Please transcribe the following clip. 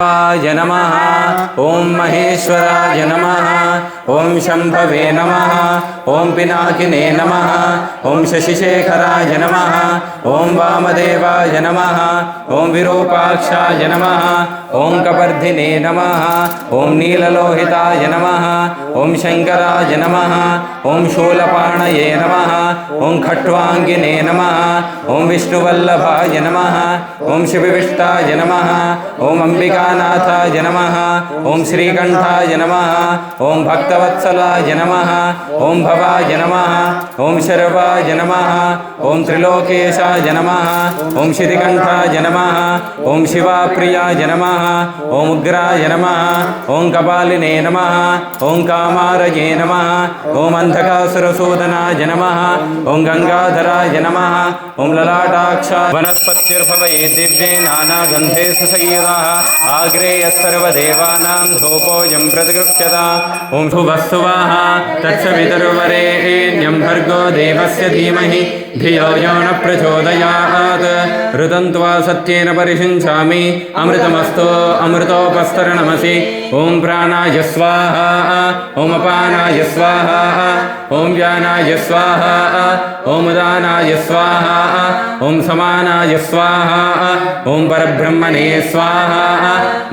य नमः ओं महेश्वराय नमः ओं शंभवे नमः ओं पिनाकिने नमः ओं शशिशेखराय नमः ओं वामदेवाय नमः ओं विरूपाक्षाय नमः ओं कपर्धिने नमः ओं नीललोहिताय नमः ओं शंकराय नमः ओं शूलपाणये नमः ओं खट्वांगिने नमः ओं विष्णुवल्लभाय नमः ओं शिवविष्टाय नमः ओं अंबिकानाथाय नमः ओं श्रीकंठाय नमः ओं भक्तवत्सलाय नमः ओं भवाय नमः ओं शर्वाय नमः ओं त्रिलोकेशाय नमः ओं श्रीकंठाय नमः ओं शिवाप्रियाय नमः ओं उग्राय नमः ओं कपालिने नमः ओं कामारये नमः ओं अंधकासुरसूदनाय नमः ओं गंगाधराय नमः ओं ललाटाक्षाय वनस्पतिर्भवे दिव्ये नानागन्धे सुसंयुताः आग्रेयः सर्वदेवानां धूपोऽयं प्रतिगृह्यता ओं शुभस्सुवाः तत्सवितुर्वरेण्यं भर्गो देवस्य धीमहि धियो यो न प्रचोदयात् ऋतं त्वा सत्येन परिषिञ्चामि अमृतमस्तु अमृतोपस्तरणमसि ओं प्राणाय स्वाहा ओं अपानाय स्वाहा ओं व्यानाय स्वाहा ओं उदानाय स्वाहा ओं समानाय स्वाहा ओं परब्रह्मणे स्वाहा